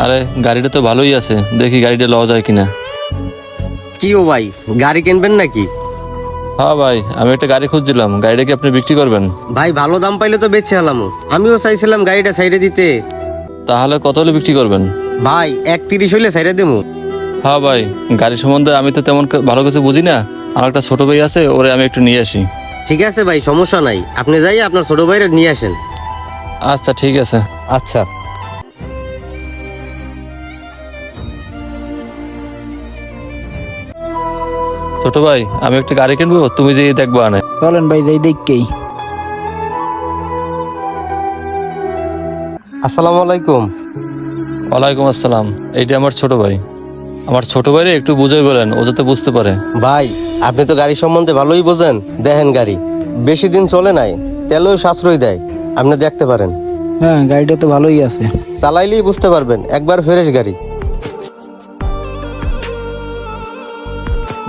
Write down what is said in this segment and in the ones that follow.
আরে গাড়িটা তো ভালোই আছে, দেখি গাড়িটা লওয়া যায় কিনা। কি ও ভাই, গাড়ি কিনবেন নাকি? হ্যাঁ ভাই, আমি একটা গাড়ি খুঁজছিলাম, গাড়িটা কি আপনি বিক্রি করবেন? ভাই ভালো দাম পাইলে তো বেচে হলাম। আমিও চাইছিলাম গাড়িটা সাইডে দিতে। তাহলে কত হলে বিক্রি করবেন? ভাই 1.30 হইলে সাইডে দেবো। হ্যাঁ ভাই, গাড়ি সম্বন্ধে আমি তো তেমন ভালো কিছু বুঝি না, আমার একটা ছোট ভাই আছে, ওরে আমি একটু নিয়ে আসি। ঠিক আছে ভাই, সমস্যা নাই, আপনি যাই আপনার ছোট ভাইরে নিয়ে আসেন। আচ্ছা ঠিক আছে। আচ্ছা। ছোট ভাই, আমি একটা গাড়ি কিনবো, তুমি যে দেখবো আনে। চলেন ভাই যাই দেখকেই। আসসালামু আলাইকুম। ওয়ালাইকুম আসসালাম। এইটা আমার ছোট ভাই। আমার ছোট ভাইরে একটু বুঝাই বলেন, ও যাতে বুঝতে পারে। ভাই আপনি তো গাড়ি সম্বন্ধে ভালোই বোঝেন, দেখেন গাড়ি বেশি দিন চলে নাই, তেলেও সাশ্রয় দেয়, আপনি দেখতে পারেন। হ্যাঁ, গাড়িটা তো ভালোই আছে। চালাইলেই বুঝতে পারবেন, একবার ফ্রেশ গাড়ি।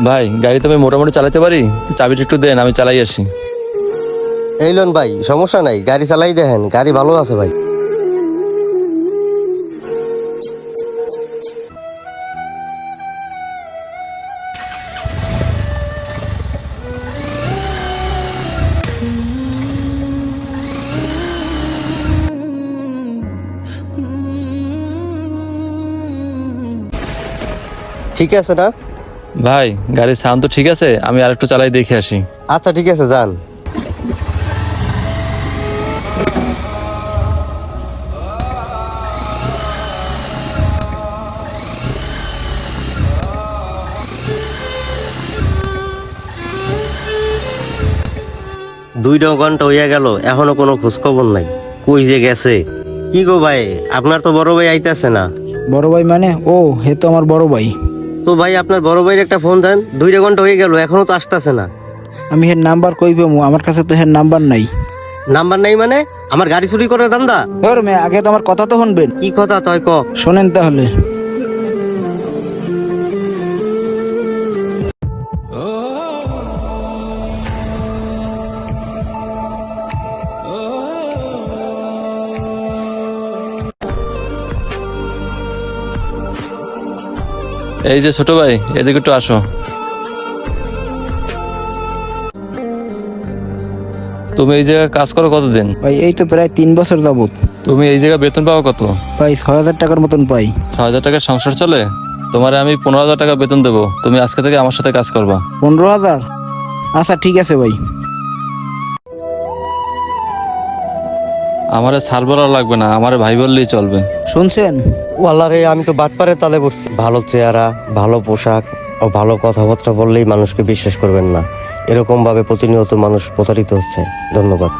ভাই গাড়ি তো আমি মোটামুটি চালাতে পারি, চাবিটা একটু দেন, আমি চালাই আসি। এই লোন ভাই, সমস্যা নাই, গাড়ি চালাই দেখেন, গাড়ি ভালো আছে ভাই। ঠিক আছে না? ভাই গাড়ির সাউন্ড তো ঠিক আছে, আমি আরেকটু চালাই দেখে আসি। আচ্ছা ঠিক আছে, যান। দুইটা ঘন্টা হইয়া গেল, এখনো কোনো খোঁজখবর নাই, কই যে গেছে। কি গো ভাই, আপনার তো বড় ভাই আইতাছে না। বড় ভাই মানে? ও, হে তো আমার বড় ভাই। তো ভাই আপনার বড় ভাইয়ের একটা ফোন দেন, 2 ঘন্টা হয়ে গেল, এখনো তো আসতেছে না। আমি হের নাম্বার কই পাবো? আমার কাছে তো হের নাম্বার নাই। নাম্বার নাই মানে? আমার গাড়ি চুরি করার ধান্দা? ওর মেয়ে, আগে তো আমার কথা তো শুনবেন। কি কথা তয় ক। শোনেন তাহলে। এই যে ছোট ভাই, এদিকে একটু আসো। তুমি এই জায়গায় কাজ করো কতদিন? ভাই এই তো প্রায় 3 বছর যাবত। তুমি এই জায়গায় বেতন পাও কত? ভাই 6,000 টাকার মতন পাই। 6,000 টাকার সংসার চলে? তোমারে আমি 15,000 টাকা বেতন দেবো, তুমি আজকে থেকে আমার সাথে কাজ করবা। 15,000? আচ্ছা ঠিক আছে ভাই। আমারে সার বলা লাগবে না, আমারে ভাই বললেই চলবে। শুনছেন? ওয়াল্লা রে, আমি তো বাটপারে তালে পড়ছি। ভালো চেহারা, ভালো পোশাক ও ভালো কথাবার্তা বললেই মানুষকে বিশ্বাস করবেন না, এরকম ভাবে প্রতিনিয়ত মানুষ প্রতারিত হচ্ছে। ধন্যবাদ।